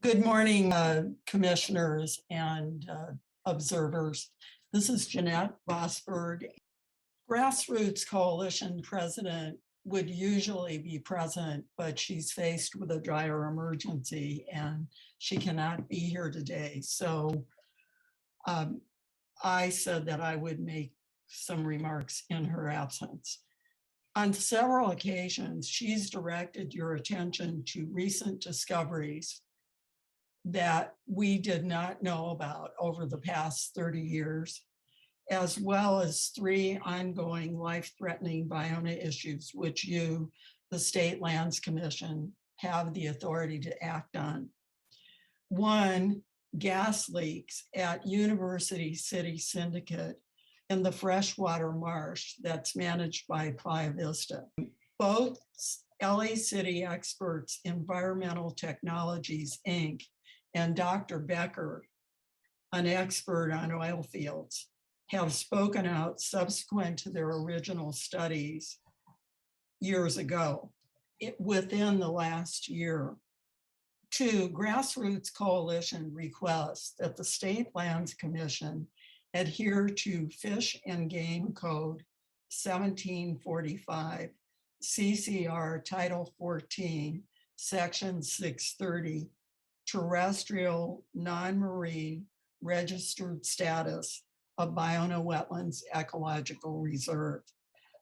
Good morning, commissioners and observers. This is Jeanette Vosberg. Grassroots Coalition president would usually be present, but she's faced with a dire emergency and she cannot be here today. So I said that I would make some remarks in her absence. On several occasions, she's directed your attention to recent discoveries that we did not know about over the past 30 years, as well as 3 ongoing life-threatening Biona issues, which you, the State Lands Commission, have the authority to act on. 1, gas leaks at University City Syndicate in the freshwater marsh that's managed by Playa Vista. Both LA City Experts Environmental Technologies, Inc., and Dr. Becker, an expert on oil fields, have spoken out subsequent to their original studies years ago, within the last year. 2, Grassroots Coalition requests that the State Lands Commission adhere to Fish and Game Code 1745, CCR Title 14, Section 630, terrestrial non-marine registered status of Biona Wetlands Ecological Reserve.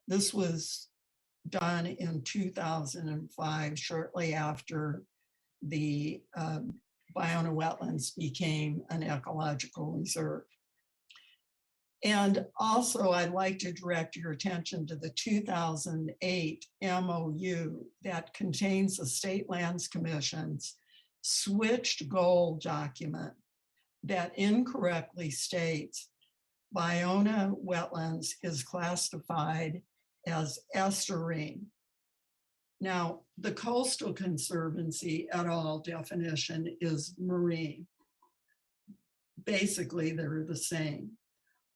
This was done in 2005, shortly after the Biona Wetlands became an ecological reserve. And also, I'd like to direct your attention to the 2008 MOU that contains the State Lands Commission's switched goal document that incorrectly states Biona Wetlands is classified as estuarine. Now, the Coastal Conservancy et al. Definition is marine. Basically, they're the same.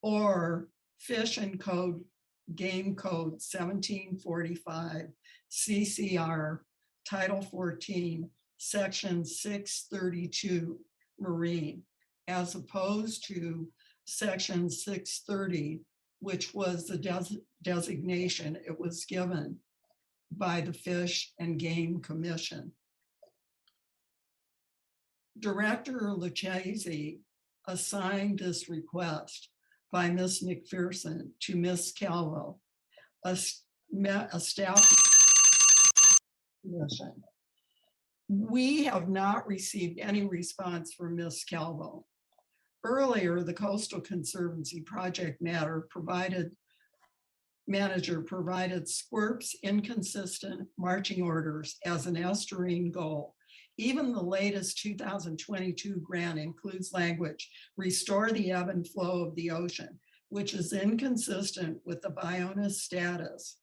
Or Fish and Game Code 1745, CCR Title 14, Section 632, marine, as opposed to Section 630, which was the designation it was given by the Fish and Game Commission. Director Lucchese assigned this request by Ms. McPherson to Ms. Calvo, a staff commission. We have not received any response from Ms. Calvo. Earlier, the Coastal Conservancy project manager provided SQUIRP's inconsistent marching orders as an estuarine goal. Even the latest 2022 grant includes language, restore the ebb and flow of the ocean, which is inconsistent with the Biona status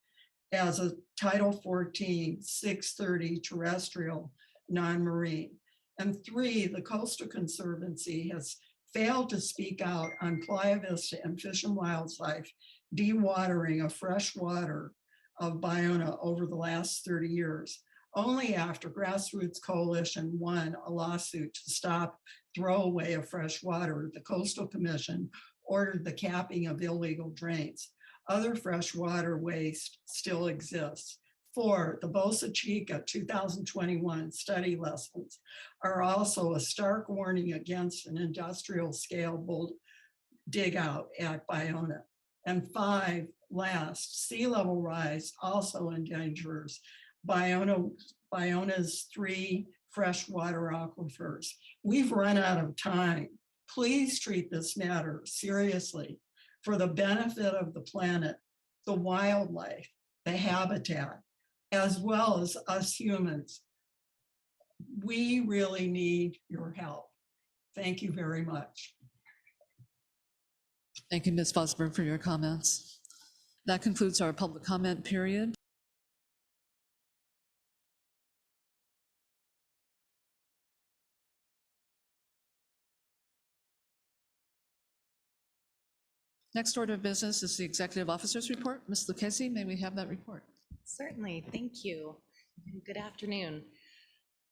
as a Title 14, 630 terrestrial non-marine. And 3, the Coastal Conservancy has failed to speak out on Playa Vista and Fish and Wildlife dewatering of fresh water of Biona over the last 30 years. Only after Grassroots Coalition won a lawsuit to stop throwaway of fresh water, the Coastal Commission ordered the capping of illegal drains. Other freshwater waste still exists. 4, the Bosa Chica 2021 study lessons are also a stark warning against an industrial scale dig out at Biona. And 5, last, sea level rise also endangers Biona's 3 freshwater aquifers. We've run out of time. Please treat this matter seriously for the benefit of the planet, the wildlife, the habitat, as well as us humans. We really need your help. Thank you very much. Thank you, Ms. Vosberg, for your comments. That concludes our public comment period. Next order of business is the Executive Officer's Report. Ms. Lucchese, may we have that report? Certainly, thank you. Good afternoon.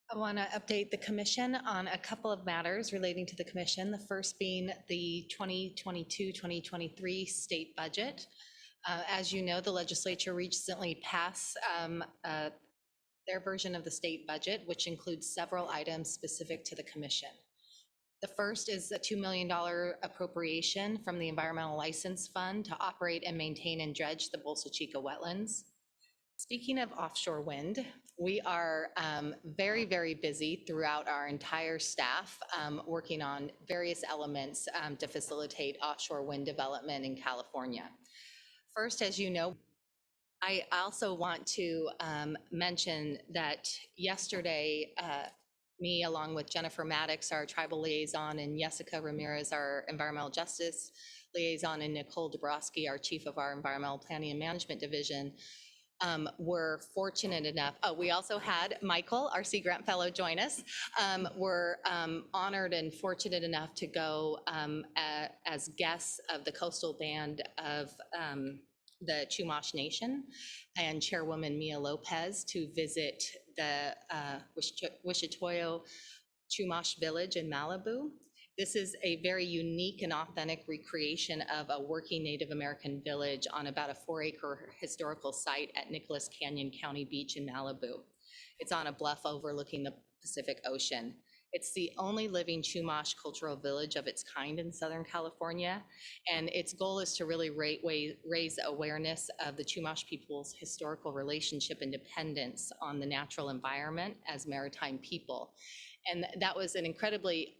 I want to update the commission on a couple of matters relating to the commission. The first being the 2022-2023 state budget. As you know, the legislature recently passed their version of the state budget, which includes several items specific to the commission. The first is a $2 million appropriation from the Environmental License Fund to operate and maintain and dredge the Bolsa Chica wetlands. Speaking of offshore wind, we are very, very busy throughout our entire staff working on various elements to facilitate offshore wind development in California. First, as you know, I also want to mention that yesterday, me along with Jennifer Maddox, our tribal liaison, and Jessica Ramirez, our environmental justice liaison, and Nicole Dabrowski, our chief of our environmental planning and management division, were fortunate enough. Oh, we also had Michael, our Sea Grant Fellow, join us. We're honored and fortunate enough to go as guests of the coastal band of the Chumash Nation and Chairwoman Mia Lopez to visit the Wishitoyo Chumash village in Malibu. This is a very unique and authentic recreation of a working Native American village on about a 4-acre historical site at Nicholas Canyon County Beach in Malibu. It's on a bluff overlooking the Pacific Ocean. It's the only living Chumash cultural village of its kind in Southern California, and its goal is to really raise awareness of the Chumash people's historical relationship and dependence on the natural environment as maritime people. And that was an incredibly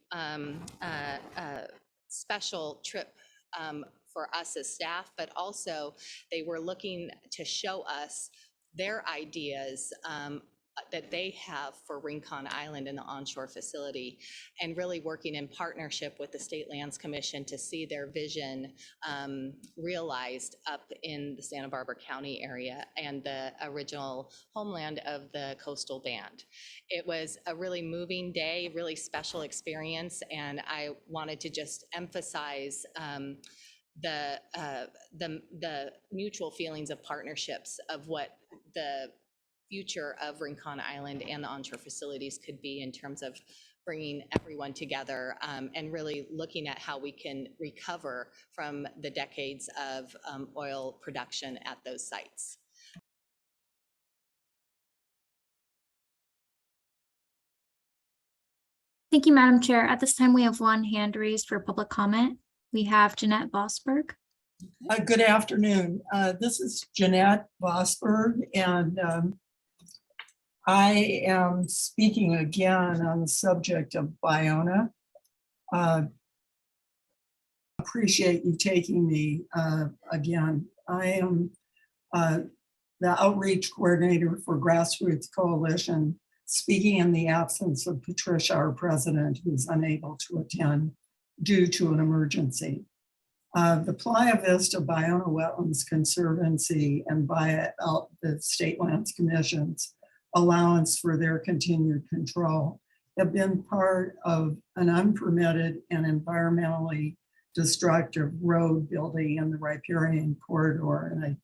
special trip for us as staff, but also they were looking to show us their ideas that they have for Rincon Island and the onshore facility, and really working in partnership with the State Lands Commission to see their vision realized up in the Santa Barbara County area and the original homeland of the coastal band. It was a really moving day, really special experience, and I wanted to just emphasize the mutual feelings of partnerships of what the future of Rincon Island and the onshore facilities could be in terms of bringing everyone together and really looking at how we can recover from the decades of oil production at those sites. Thank you, Madam Chair. At this time, we have one hand raised for public comment. We have Jeanette Vosberg. Good afternoon. This is Jeanette Vosberg, and I am speaking again on the subject of Baiona. Appreciate you taking me again. I am the outreach coordinator for Grassroots Coalition, speaking in the absence of Patricia, our president, who's unable to attend due to an emergency. The Playa Vista Baiona Wetlands Conservancy and the State Lands Commission's allowance for their continued control have been part of an unpermitted and environmentally destructive road building in the riparian corridor. And I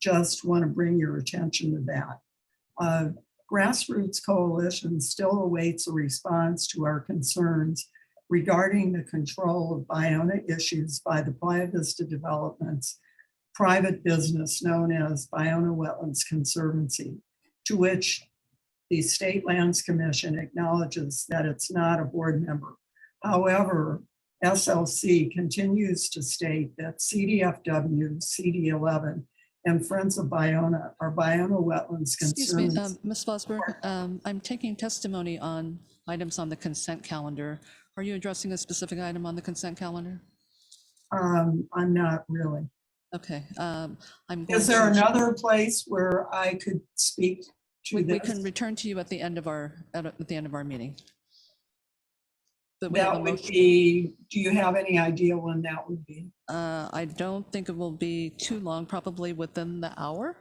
just want to bring your attention to that. Grassroots Coalition still awaits a response to our concerns regarding the control of Baiona issues by the Playa Vista Development's private business known as Baiona Wetlands Conservancy, to which the State Lands Commission acknowledges that it's not a board member. However, SLC continues to state that CDFW, CD11, and Friends of Baiona are Baiona Wetlands Conservancy. Excuse me, Ms. Vosberg, I'm taking testimony on items on the consent calendar. Are you addressing a specific item on the consent calendar? I'm not really. Okay. Is there another place where I could speak to this? We can return to you at the end of our meeting. But that would be, do you have any idea when that would be? I don't think it will be too long, probably within the hour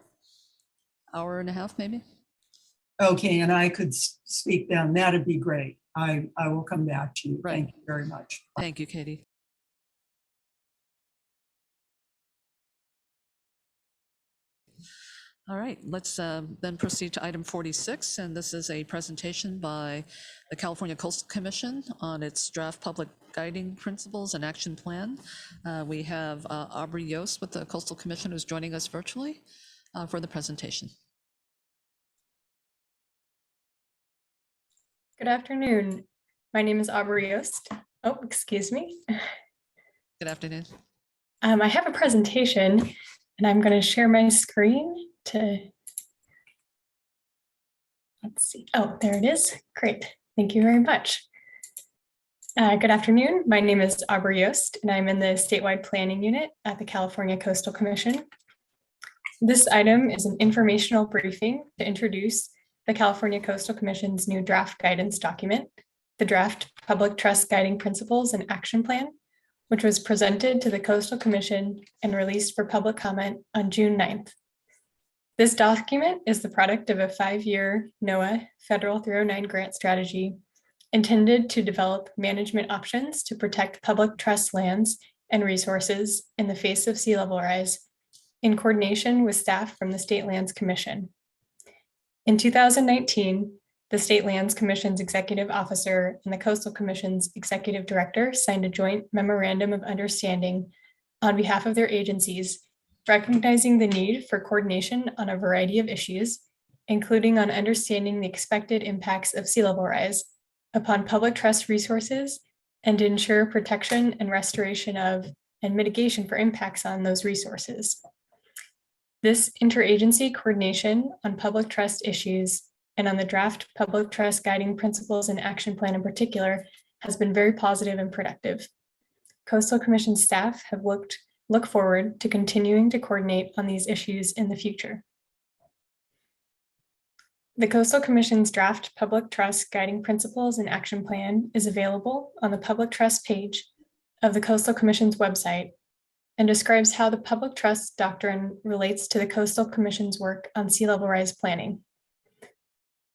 and a half, maybe. Okay, and I could speak then. That'd be great. I will come back to you. Right. Thank you very much. Thank you, Katie. All right, let's then proceed to item 46, and this is a presentation by the California Coastal Commission on its draft public guiding principles and action plan. We have Aubrey Yost with the Coastal Commission who's joining us virtually for the presentation. Good afternoon. My name is Aubrey Yost. Oh, excuse me. Good afternoon. I have a presentation and I'm going to share my screen to, let's see. Oh, there it is. Great. Thank you very much. Good afternoon. My name is Aubrey Yost and I'm in the statewide planning unit at the California Coastal Commission. This item is an informational briefing to introduce the California Coastal Commission's new draft guidance document, the Draft Public Trust Guiding Principles and Action Plan, which was presented to the Coastal Commission and released for public comment on June 9th. This document is the product of a 5-year NOAA Federal 309 grant strategy intended to develop management options to protect public trust lands and resources in the face of sea level rise, in coordination with staff from the State Lands Commission. In 2019, the State Lands Commission's executive officer and the Coastal Commission's executive director signed a joint memorandum of understanding on behalf of their agencies, recognizing the need for coordination on a variety of issues, including on understanding the expected impacts of sea level rise upon public trust resources and to ensure protection and restoration of and mitigation for impacts on those resources. This interagency coordination on public trust issues and on the draft public trust guiding principles and action plan in particular has been very positive and productive. Coastal Commission staff have look forward to continuing to coordinate on these issues in the future. The Coastal Commission's draft public trust guiding principles and action plan is available on the public trust page of the Coastal Commission's website and describes how the public trust doctrine relates to the Coastal Commission's work on sea level rise planning.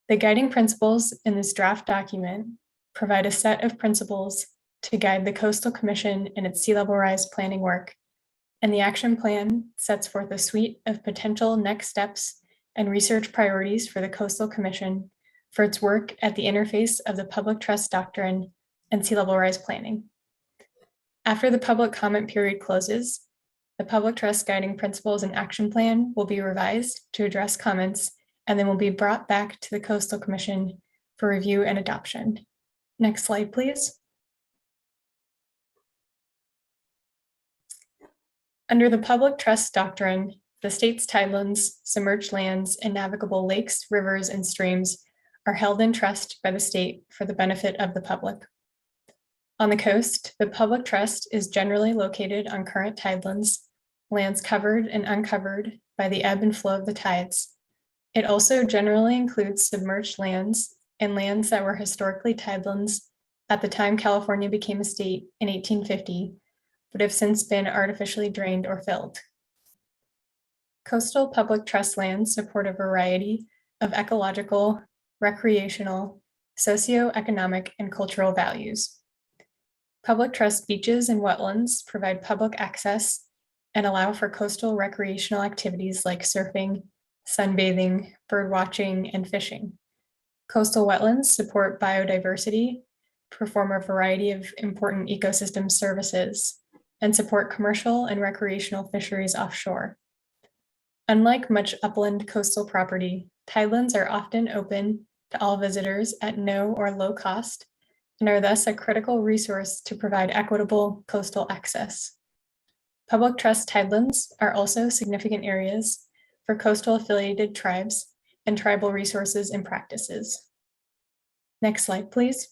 The guiding principles in this draft document provide a set of principles to guide the Coastal Commission in its sea level rise planning work, and the action plan sets forth a suite of potential next steps and research priorities for the Coastal Commission for its work at the interface of the public trust doctrine and sea level rise planning. After the public comment period closes, the public trust guiding principles and action plan will be revised to address comments and then will be brought back to the Coastal Commission for review and adoption. Next slide, please. Under the public trust doctrine, the state's tidelands, submerged lands, and navigable lakes, rivers, and streams are held in trust by the state for the benefit of the public. On the coast, the public trust is generally located on current tidelands, lands covered and uncovered by the ebb and flow of the tides. It also generally includes submerged lands and lands that were historically tidelands at the time California became a state in 1850, but have since been artificially drained or filled. Coastal public trust lands support a variety of ecological, recreational, socioeconomic, and cultural values. Public trust beaches and wetlands provide public access and allow for coastal recreational activities like surfing, sunbathing, bird watching, and fishing. Coastal wetlands support biodiversity, perform a variety of important ecosystem services, and support commercial and recreational fisheries offshore. Unlike much upland coastal property, tidelands are often open to all visitors at no or low cost and are thus a critical resource to provide equitable coastal access. Public trust tidelands are also significant areas for coastal affiliated tribes and tribal resources and practices. Next slide, please.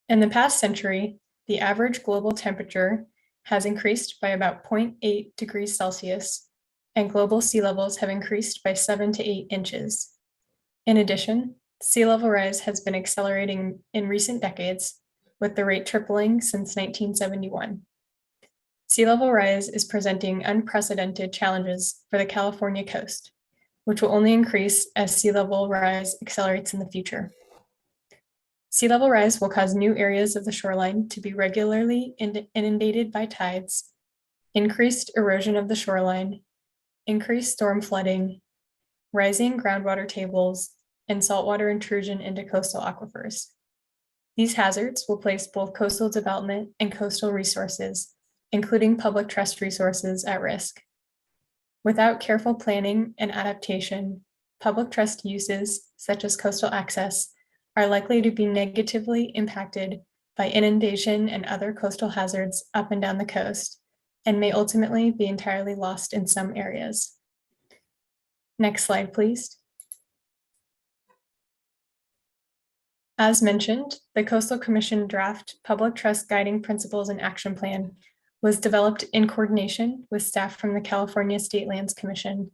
In the past century, the average global temperature has increased by about 0.8 degrees Celsius, and global sea levels have increased by 7 to 8 inches. In addition, sea level rise has been accelerating in recent decades, with the rate tripling since 1971. Sea level rise is presenting unprecedented challenges for the California coast, which will only increase as sea level rise accelerates in the future. Sea level rise will cause new areas of the shoreline to be regularly inundated by tides, increased erosion of the shoreline, increased storm flooding, rising groundwater tables, and saltwater intrusion into coastal aquifers. These hazards will place both coastal development and coastal resources, including public trust resources, at risk. Without careful planning and adaptation, public trust uses, such as coastal access, are likely to be negatively impacted by inundation and other coastal hazards up and down the coast, and may ultimately be entirely lost in some areas. Next slide, please. As mentioned, the Coastal Commission draft Public Trust Guiding Principles and Action Plan was developed in coordination with staff from the California State Lands Commission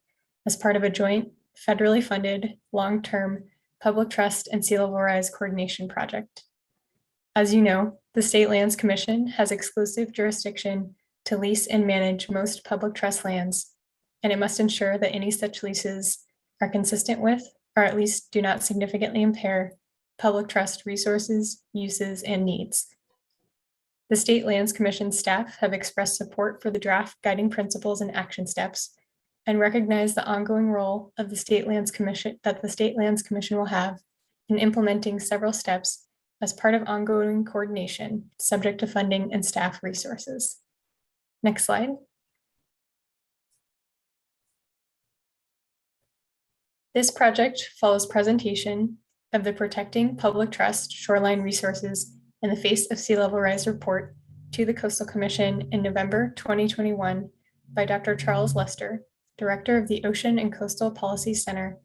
as part of a joint federally funded long-term public trust and sea level rise coordination project. As you know, the State Lands Commission has exclusive jurisdiction to lease and manage most public trust lands, and it must ensure that any such leases are consistent with, or at least do not significantly impair, public trust resources, uses, and needs. The State Lands Commission staff have expressed support for the draft guiding principles and action steps and recognize the ongoing role of the State Lands Commission that the State Lands Commission will have in implementing several steps as part of ongoing coordination, subject to funding and staff resources. Next slide. This project follows presentation of the Protecting Public Trust Shoreline Resources in the Face of Sea Level Rise report to the Coastal Commission in November 2021 by Dr. Charles Lester, Director of the Ocean and Coastal Policy Center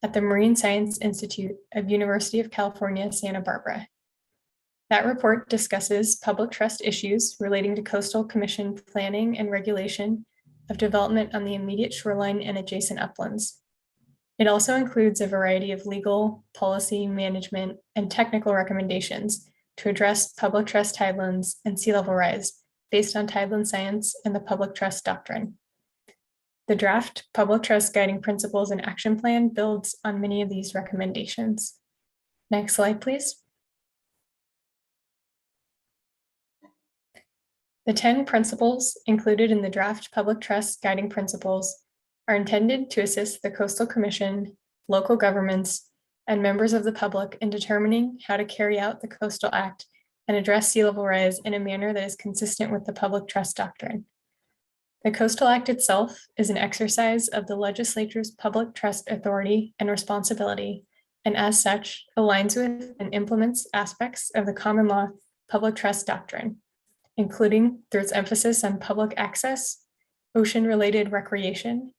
at the Marine Science Institute of University of California, Santa Barbara. That report discusses public trust issues relating to Coastal Commission planning and regulation of development on the immediate shoreline and adjacent uplands. It also includes a variety of legal, policy, management, and technical recommendations to address public trust tidelands and sea level rise based on tideland science and the public trust doctrine. The draft Public Trust Guiding Principles and Action Plan builds on many of these recommendations. Next slide, please. The 10 principles included in the draft Public Trust Guiding Principles are intended to assist the Coastal Commission, local governments, and members of the public in determining how to carry out the Coastal Act and address sea level rise in a manner that is consistent with the public trust doctrine. The Coastal Act itself is an exercise of the legislature's public trust authority and responsibility, and as such, aligns with and implements aspects of the common law public trust doctrine, including through its emphasis on public access, ocean-related recreation,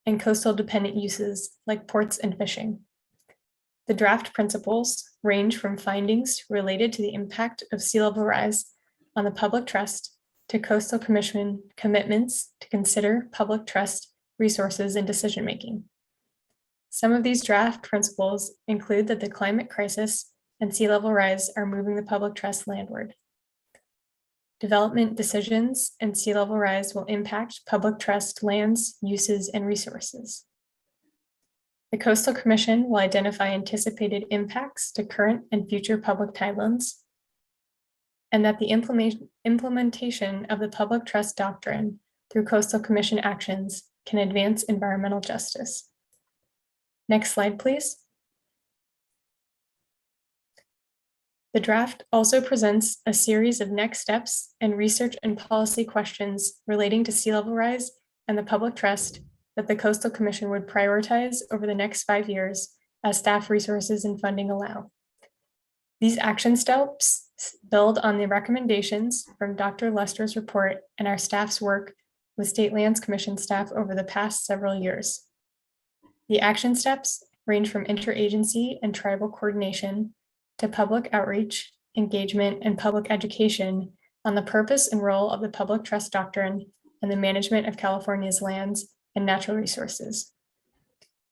and coastal dependent uses like ports and fishing. The draft principles range from findings related to the impact of sea level rise on the public trust to Coastal Commission commitments to consider public trust resources in decision-making. Some of these draft principles include that the climate crisis and sea level rise are moving the public trust landward. Development decisions and sea level rise will impact public trust lands, uses, and resources. The Coastal Commission will identify anticipated impacts to current and future public tidelands, and that the implementation of the public trust doctrine through Coastal Commission actions can advance environmental justice. Next slide, please. The draft also presents a series of next steps and research and policy questions relating to sea level rise and the public trust that the Coastal Commission would prioritize over the next 5 years as staff resources and funding allow. These action steps build on the recommendations from Dr. Lester's report and our staff's work with State Lands Commission staff over the past several years. The action steps range from interagency and tribal coordination to public outreach, engagement, and public education on the purpose and role of the public trust doctrine and the management of California's lands and natural resources.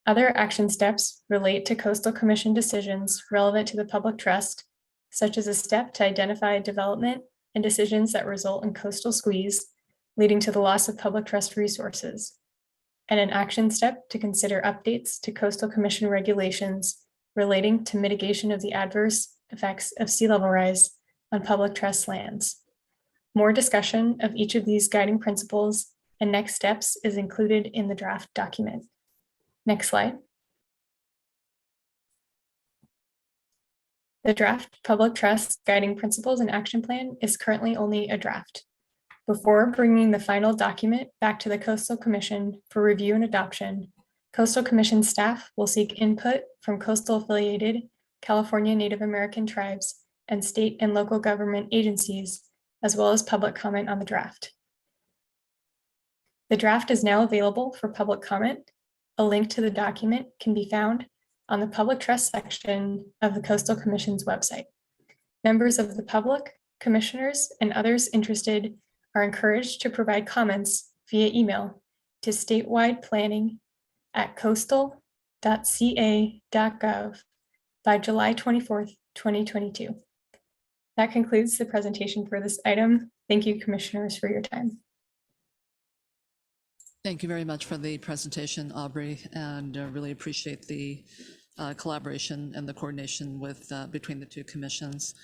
Other action steps relate to Coastal Commission decisions relevant to the public trust, such as a step to identify development and decisions that result in coastal squeeze, leading to the loss of public trust resources, and an action step to consider updates to Coastal Commission regulations relating to mitigation of the adverse effects of sea level rise on public trust lands. More discussion of each of these guiding principles and next steps is included in the draft document. Next slide. The draft Public Trust Guiding Principles and Action Plan is currently only a draft. Before bringing the final document back to the Coastal Commission for review and adoption, Coastal Commission staff will seek input from coastal affiliated California Native American tribes and state and local government agencies, as well as public comment on the draft. The draft is now available for public comment. A link to the document can be found on the Public Trust section of the Coastal Commission's website. Members of the public, commissioners, and others interested are encouraged to provide comments via email to statewideplanning@coastal.ca.gov by July 24th, 2022. That concludes the presentation for this item. Thank you, commissioners, for your time. Thank you very much for the presentation, Aubrey, and really appreciate the collaboration and the coordination with between the two commissions.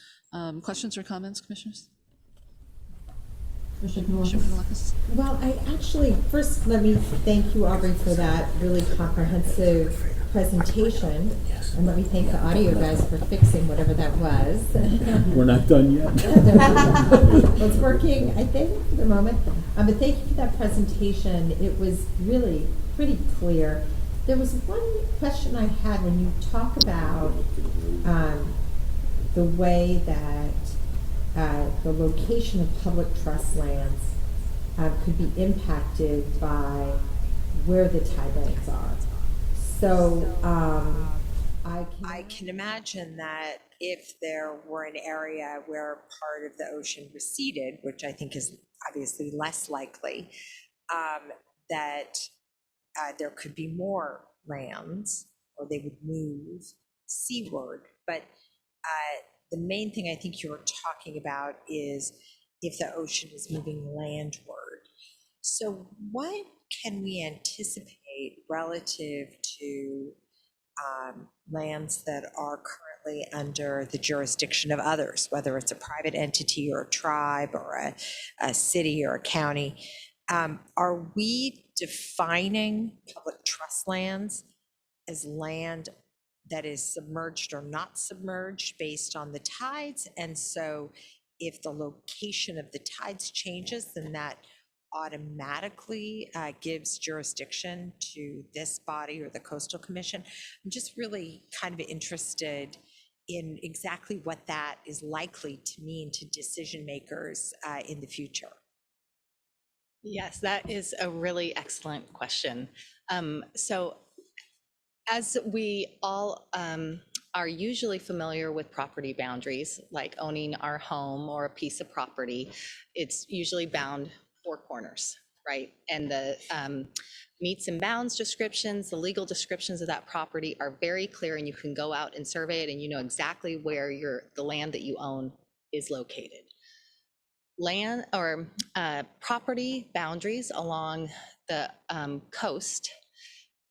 Questions or comments, commissioners? Well, I actually, first, let me thank you, Aubrey, for that really comprehensive presentation. And let me thank the audio guys for fixing whatever that was. We're not done yet. It's working, I think, for the moment. But thank you for that presentation. It was really pretty clear. There was one question I had when you talk about the way that the location of public trust lands could be impacted by where the tidelands are. So I can imagine that if there were an area where part of the ocean receded, which I think is obviously less likely, that there could be more lands, or they would move seaward. But the main thing I think you're talking about is if the ocean is moving landward. So what can we anticipate relative to lands that are currently under the jurisdiction of others, whether it's a private entity or a tribe or a city or a county? Are we defining public trust lands as land that is submerged or not submerged based on the tides? And so if the location of the tides changes, then that automatically gives jurisdiction to this body or the Coastal Commission. I'm just really kind of interested in exactly what that is likely to mean to decision makers in the future. Yes, that is a really excellent question. So as we all are usually familiar with property boundaries, like owning our home or a piece of property, it's usually bound four corners, right? And the meets and bounds descriptions, the legal descriptions of that property are very clear, and you can go out and survey it and you know exactly where the land that you own is located. Land or property boundaries along the coast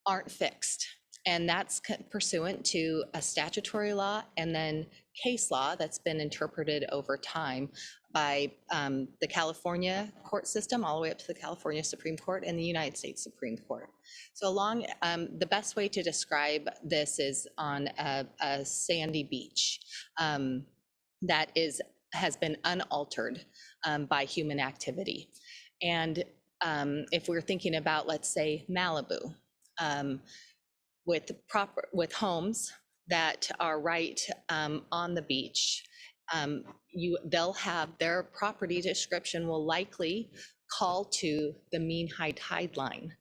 aren't fixed. And that's pursuant to a statutory law and then case law that's been interpreted over time by the California court system all the way up to the California Supreme Court and the United States Supreme Court. So along the best way to describe this is on a sandy beach that has been unaltered by human activity. And if we're thinking about, let's say, Malibu, with homes that are right on the beach, they'll have their property description will likely call to the mean high tide line.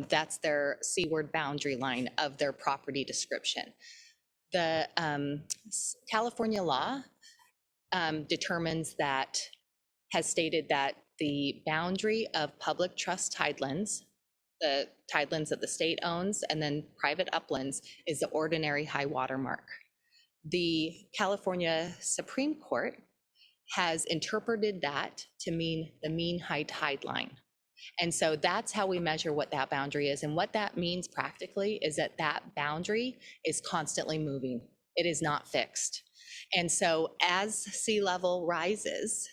That's their seaward boundary line of their property description. The California law has stated that the boundary of public trust tidelands, the tidelands that the state owns, and then private uplands is the ordinary high water mark. The California Supreme Court has interpreted that to mean the mean high tide line. And so that's how we measure what that boundary is. And what that means practically is that that boundary is constantly moving. It is not fixed. And so as sea level rises,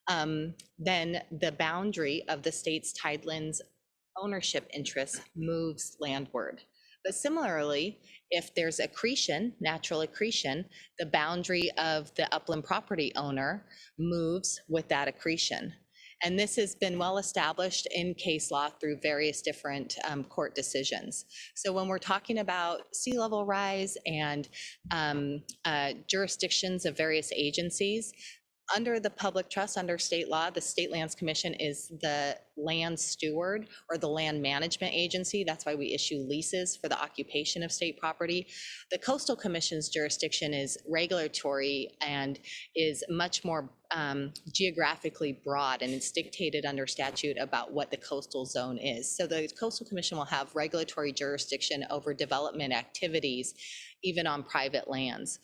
then the boundary of the state's tidelands ownership interest moves landward. But similarly, if there's accretion, natural accretion, the boundary of the upland property owner moves with that accretion. And this has been well established in case law through various different court decisions. So when we're talking about sea level rise and jurisdictions of various agencies, under the public trust, under state law, the State Lands Commission is the land steward or the land management agency. That's why we issue leases for the occupation of state property. The Coastal Commission's jurisdiction is regulatory and is much more geographically broad, and it's dictated under statute about what the coastal zone is. So the Coastal Commission will have regulatory jurisdiction over development activities, even on private lands.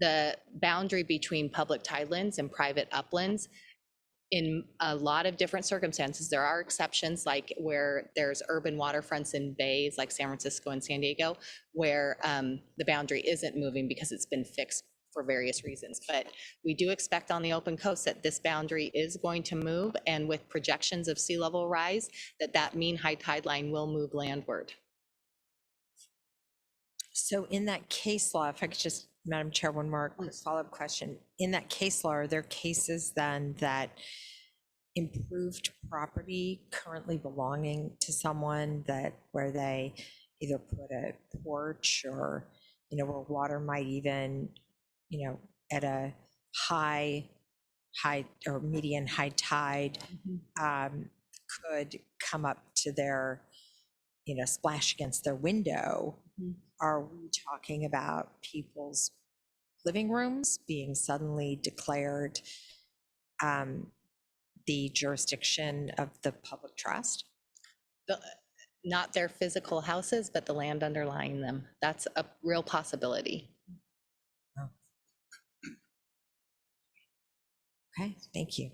The boundary between public tidelands and private uplands, in a lot of different circumstances, there are exceptions, like where there's urban waterfronts and bays like San Francisco and San Diego, where the boundary isn't moving because it's been fixed for various reasons. But we do expect on the open coast that this boundary is going to move, and with projections of sea level rise, that mean high tide line will move landward. So in that case law, if I could just, Madam Chair, one more follow-up question. In that case law, are there cases then that improved property currently belonging to someone that where they either put a porch or, where water might even, at a high or median high tide could come up to their, splash against their window? Are we talking about people's living rooms being suddenly declared the jurisdiction of the public trust? Not their physical houses, but the land underlying them. That's a real possibility. Okay, thank you.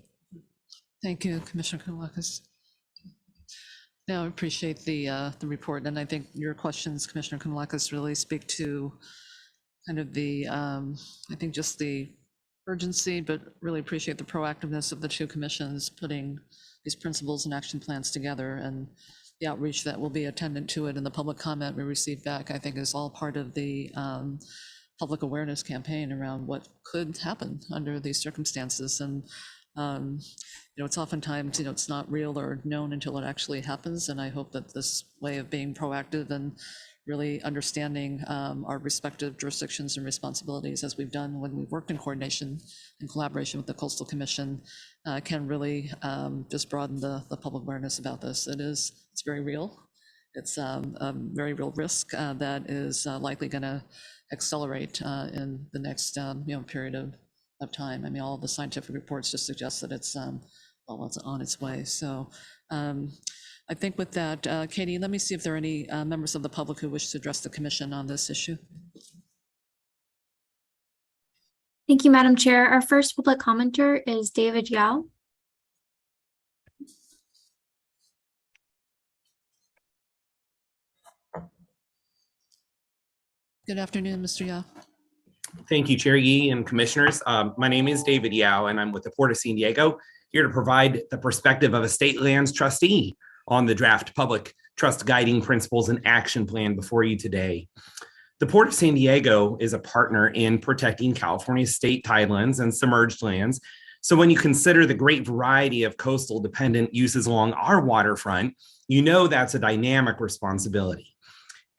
Thank you, Commissioner Kanellakis. Now, I appreciate the report, and I think your questions, Commissioner Kanellakis, really speak to kind of the, I think just the urgency, but really appreciate the proactiveness of the two commissions putting these principles and action plans together, and the outreach that will be attendant to it, and the public comment we received back, I think is all part of the public awareness campaign around what could happen under these circumstances. And it's oftentimes, it's not real or known until it actually happens. And I hope that this way of being proactive and really understanding our respective jurisdictions and responsibilities, as we've done when we've worked in coordination and collaboration with the Coastal Commission, can really just broaden the public awareness about this. It's very real. It's a very real risk that is likely going to accelerate in the next period of time. I mean, all the scientific reports just suggest that it's it's on its way. So I think with that, Katie, let me see if there are any members of the public who wish to address the commission on this issue. Thank you, Madam Chair. Our first public commenter is David Yao. Good afternoon, Mr. Yao. Thank you, Chair Yee and Commissioners. My name is David Yao, and I'm with the Port of San Diego, here to provide the perspective of a state lands trustee on the draft public trust guiding principles and action plan before you today. The Port of San Diego is a partner in protecting California's state tidelands and submerged lands. So when you consider the great variety of coastal dependent uses along our waterfront, that's a dynamic responsibility.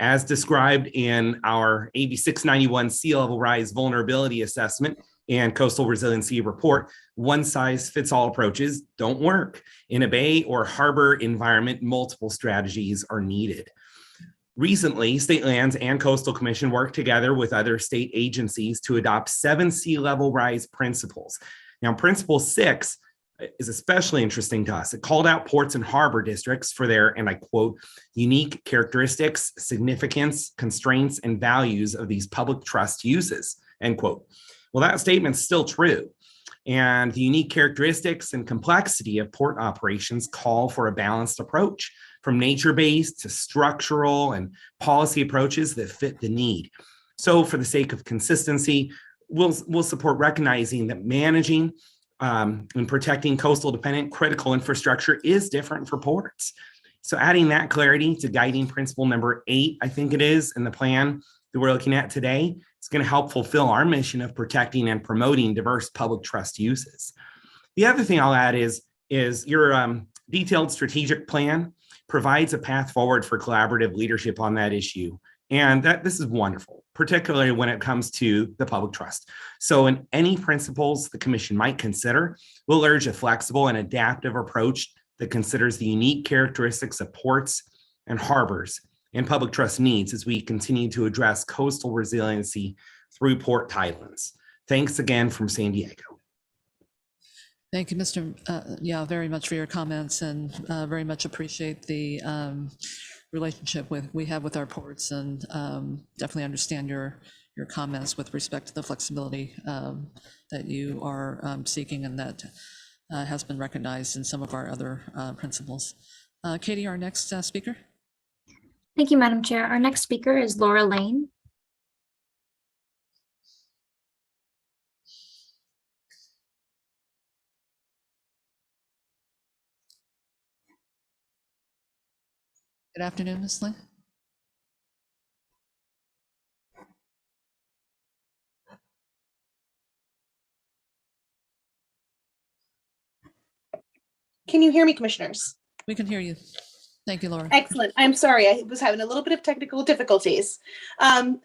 As described in our AB 691 Sea Level Rise Vulnerability Assessment and Coastal Resiliency Report, one-size-fits-all approaches don't work. In a bay or harbor environment, multiple strategies are needed. Recently, State Lands and Coastal Commission worked together with other state agencies to adopt 7 sea level rise principles. Now, Principle 6 is especially interesting to us. It called out ports and harbor districts for their, and I quote, unique characteristics, significance, constraints, and values of these public trust uses, end quote. Well, that statement's still true. And the unique characteristics and complexity of port operations call for a balanced approach, from nature-based to structural and policy approaches that fit the need. So for the sake of consistency, we'll support recognizing that managing and protecting coastal dependent critical infrastructure is different for ports. So adding that clarity to guiding principle number 8, I think it is, in the plan that we're looking at today, it's going to help fulfill our mission of protecting and promoting diverse public trust uses. The other thing I'll add is your detailed strategic plan provides a path forward for collaborative leadership on that issue. And this is wonderful, particularly when it comes to the public trust. So in any principles the commission might consider, we'll urge a flexible and adaptive approach that considers the unique characteristics of ports and harbors and public trust needs as we continue to address coastal resiliency through port tidelands. Thanks again from San Diego. Thank you, Mr. Yeah, very much for your comments, and very much appreciate the relationship we have with our ports, and definitely understand your comments with respect to the flexibility that you are seeking, and that has been recognized in some of our other principles. Katie, our next speaker. Thank you, Madam Chair. Our next speaker is Laura Lane. Good afternoon, Ms. Lane. Can you hear me, commissioners? We can hear you. Thank you, Laura. Excellent. I'm sorry, I was having a little bit of technical difficulties. On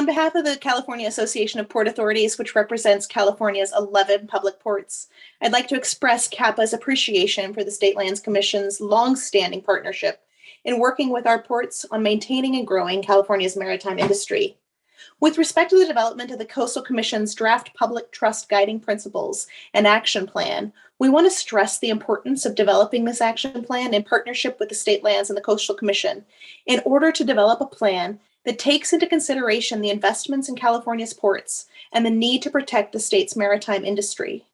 behalf of the California Association of Port Authorities, which represents California's 11 public ports, I'd like to express CAPA's appreciation for the State Lands Commission's longstanding partnership in working with our ports on maintaining and growing California's maritime industry. With respect to the development of the Coastal Commission's draft public trust guiding principles and action plan, we want to stress the importance of developing this action plan in partnership with the State Lands and the Coastal Commission in order to develop a plan that takes into consideration the investments in California's ports and the need to protect the state's maritime industry.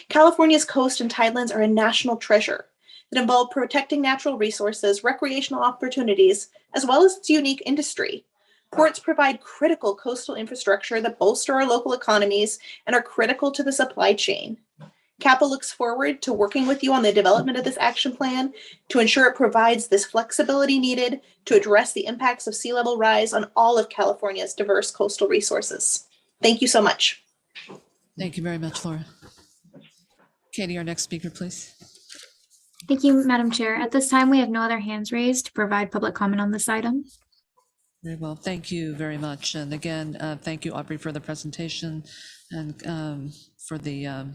California's coast and tidelands are a national treasure that involve protecting natural resources, recreational opportunities, as well as its unique industry. Ports provide critical coastal infrastructure that bolster our local economies and are critical to the supply chain. CAPA looks forward to working with you on the development of this action plan to ensure it provides this flexibility needed to address the impacts of sea level rise on all of California's diverse coastal resources. Thank you so much. Thank you very much, Laura. Katie, our next speaker, please. Thank you, Madam Chair. At this time, we have no other hands raised to provide public comment on this item. Very well, thank you very much. And again, thank you, Aubrey, for the presentation, and for the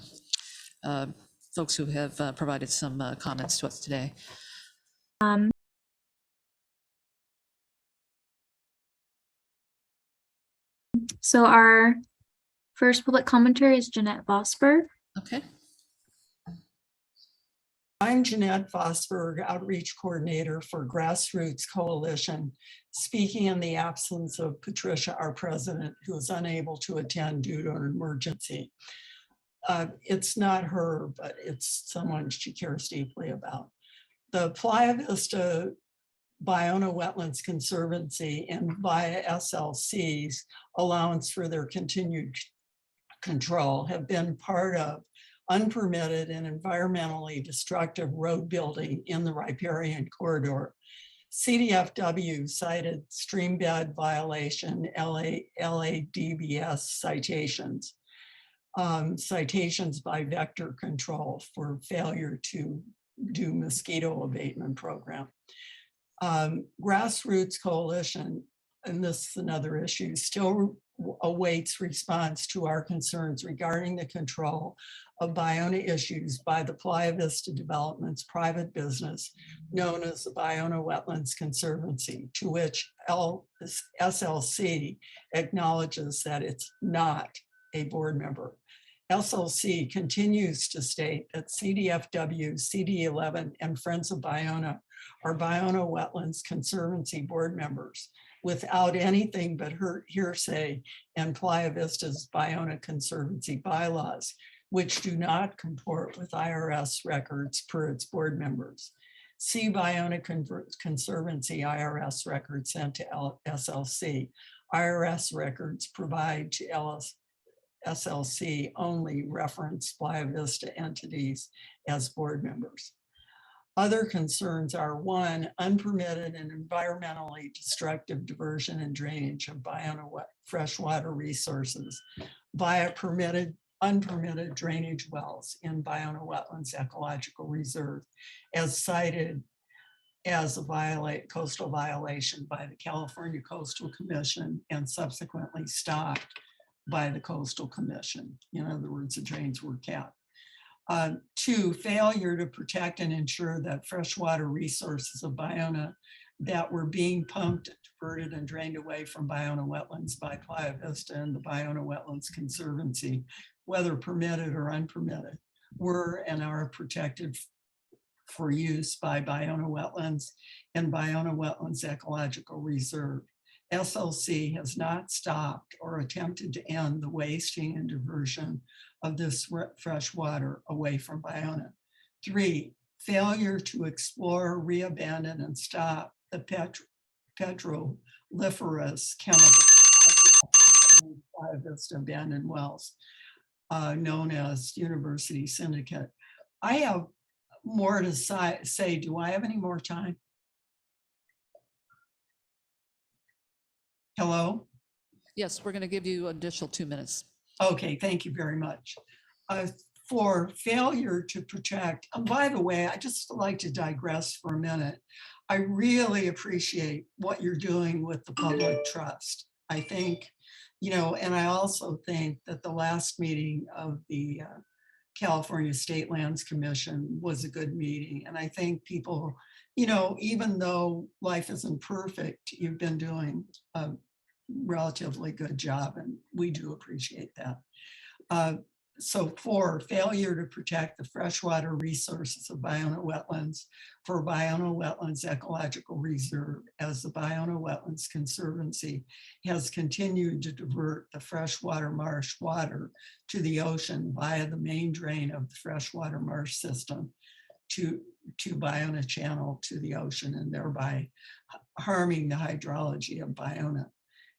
folks who have provided some comments to us today. So our first public commenter is Jeanette Vosberg. Okay. I'm Jeanette Vosberg, Outreach Coordinator for Grassroots Coalition, speaking in the absence of Patricia, our president, who is unable to attend due to an emergency. It's not her, but it's someone she cares deeply about. The Playa Vista Ballona Wetlands Conservancy and via SLC's allowance for their continued control have been part of unpermitted and environmentally destructive road building in the riparian corridor. CDFW cited stream bed violation, LADBS citations, citations by vector control for failure to do mosquito abatement program. Grassroots Coalition, and this is another issue, still awaits response to our concerns regarding the control of Ballona issues by the Playa Vista Development's private business known as the Ballona Wetlands Conservancy, to which SLC acknowledges that it's not a board member. SLC continues to state that CDFW, CD11, and Friends of Ballona are Ballona Wetlands Conservancy board members without anything but hearsay and Playa Vista's Ballona Conservancy bylaws, which do not comport with IRS records per its board members. See Ballona Conservancy IRS records sent to SLC. IRS records provide to SLC only reference Playa Vista entities as board members. Other concerns are: one, unpermitted and environmentally destructive diversion and drainage of Bionah freshwater resources via unpermitted drainage wells in Bionah Wetlands Ecological Reserve, as cited as a coastal violation by the California Coastal Commission and subsequently stopped by the Coastal Commission. In other words, the drains were capped. Two, failure to protect and ensure that freshwater resources of Bionah that were being pumped, diverted, and drained away from Bionah wetlands by Playa Vista and the Bionah Wetlands Conservancy, whether permitted or unpermitted, were and are protected for use by Bionah Wetlands and Bionah Wetlands Ecological Reserve. SLC has not stopped or attempted to end the wasting and diversion of this fresh water away from Bionah. Three, failure to explore, re-abandon, and stop the petroliferous chemical abandoned wells, known as University Syndicate. I have more to say. Do I have any more time? Hello? Yes, we're going to give you additional 2 minutes. Okay, thank you very much. For failure to protect, and by the way, I just like to digress for a minute. I really appreciate what you're doing with the public trust. I think, and I also think that the last meeting of the California State Lands Commission was a good meeting. And I think people, even though life isn't perfect, you've been doing a relatively good job, and we do appreciate that. So for failure to protect the freshwater resources of Bionah Wetlands for Bionah Wetlands Ecological Reserve, as the Bionah Wetlands Conservancy has continued to divert the freshwater marsh water to the ocean via the main drain of the freshwater marsh system to Bionah Channel to the ocean, and thereby harming the hydrology of Bionah.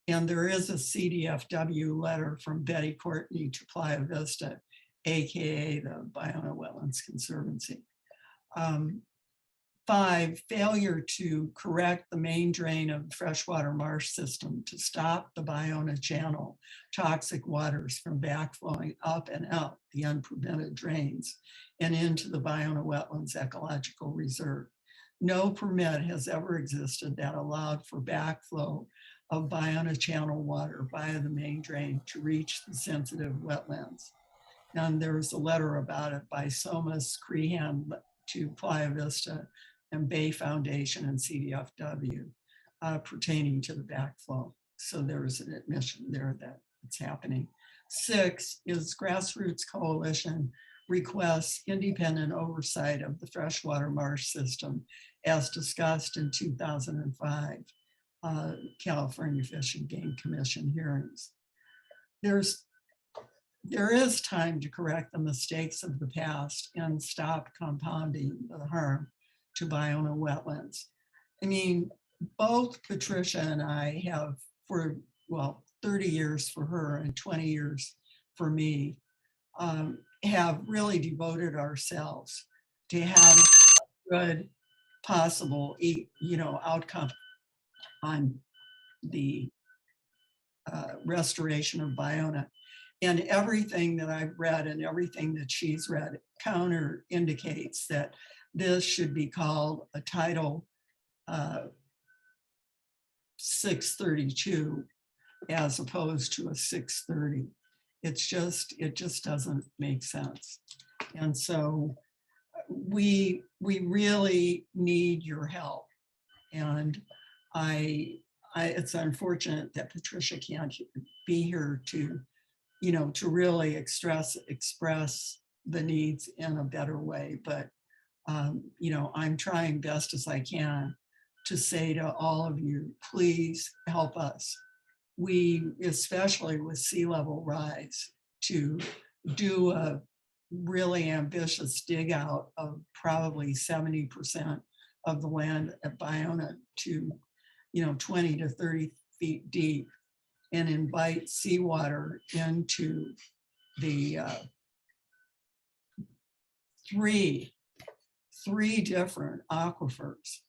And there is a CDFW letter from Betty Courtney to Playa Vista, AKA the Bionah Wetlands Conservancy. 5, failure to correct the main drain of the freshwater marsh system to stop the Bionah Channel toxic waters from backflowing up and out the unpermitted drains and into the Bionah Wetlands Ecological Reserve. No permit has ever existed that allowed for backflow of Bionah Channel water via the main drain to reach the sensitive wetlands. And there's a letter about it by Somas Crehan to Playa Vista and Bay Foundation and CDFW pertaining to the backflow. So there's an admission there that it's happening. 6 is Grassroots Coalition requests independent oversight of the freshwater marsh system as discussed in 2005 California Fish and Game Commission hearings. There is time to correct the mistakes of the past and stop compounding the harm to Bionah wetlands. I mean, both Patricia and I have, for 30 years for her and 20 years for me, have really devoted ourselves to having a good possible outcome on the restoration of Bionah. And everything that I've read and everything that she's read counter indicates that this should be called a Title 632 as opposed to a 630. It just doesn't make sense. And so we really need your help. And it's unfortunate that Patricia can't be here to really express the needs in a better way. But, I'm trying best as I can to say to all of you, please help us. We, especially with sea level rise, to do a really ambitious dig out of probably 70% of the land at Bionah to 20 to 30 feet deep, and invite seawater into the three different aquifers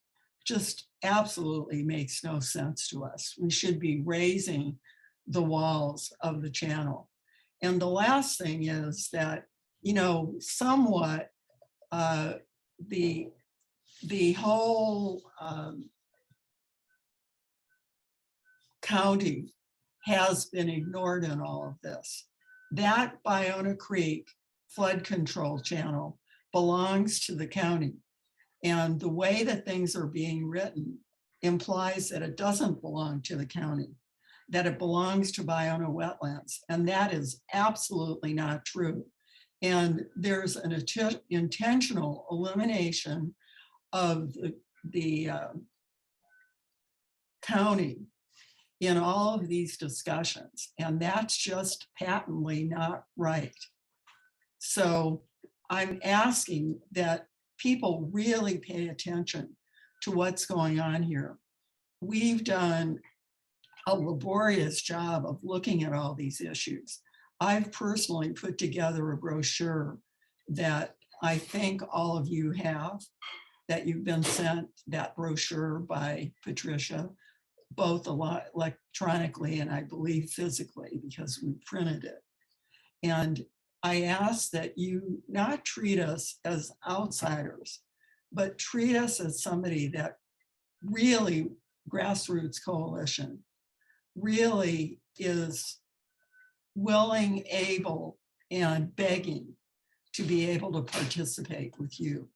just absolutely makes no sense to us. We should be raising the walls of the channel. And the last thing is that, you know, somewhat the whole county has been ignored in all of this. That Bionda Creek flood control channel belongs to the county. And the way that things are being written implies that it doesn't belong to the county, that it belongs to Bionda wetlands. And that is absolutely not true. And there's an intentional elimination of the county in all of these discussions. And that's just patently not right. So I'm asking that people really pay attention to what's going on here. We've done a laborious job of looking at all these issues. I've personally put together a brochure that I think all of you have, that you've been sent that brochure by Patricia, both a lot electronically and I believe physically because we printed it. And I ask that you not treat us as outsiders, but treat us as somebody that really, Grassroots Coalition, really is willing, able, and begging to be able to participate with you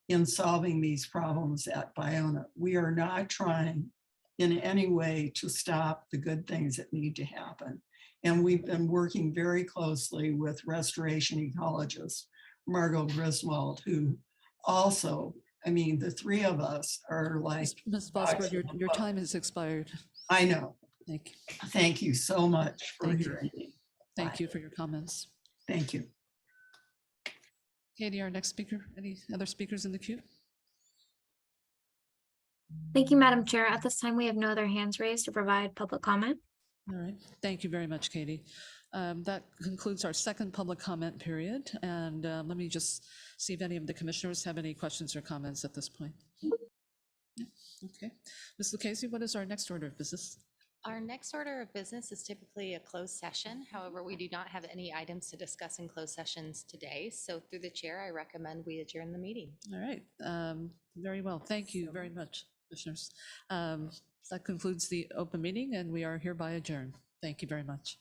in solving these problems at Bionda. We are not trying in any way to stop the good things that need to happen. And we've been working very closely with restoration ecologist, Margot Griswold, who also, I mean, the three of us are like— Ms. Bosworth, your time has expired. I know. Thank you. Thank you so much for Thank you. hearing me. Thank Bye. you for your comments. Thank you. Katie, our next speaker. Any other speakers in the queue? Thank you, Madam Chair. At this time, we have no other hands raised to provide public comment. All right. Thank you very much, Katie. That concludes our second public comment period. And let me just see if any of the commissioners have any questions or comments at this point. Yeah. Okay. Ms. Lucchese, what is our next order of business? Our next order of business is typically a closed session. However, we do not have any items to discuss in closed sessions today. So through the chair, I recommend we adjourn the meeting. All right. Very well. Thank you very much, commissioners. That concludes the open meeting and we are hereby adjourned. Thank you very much.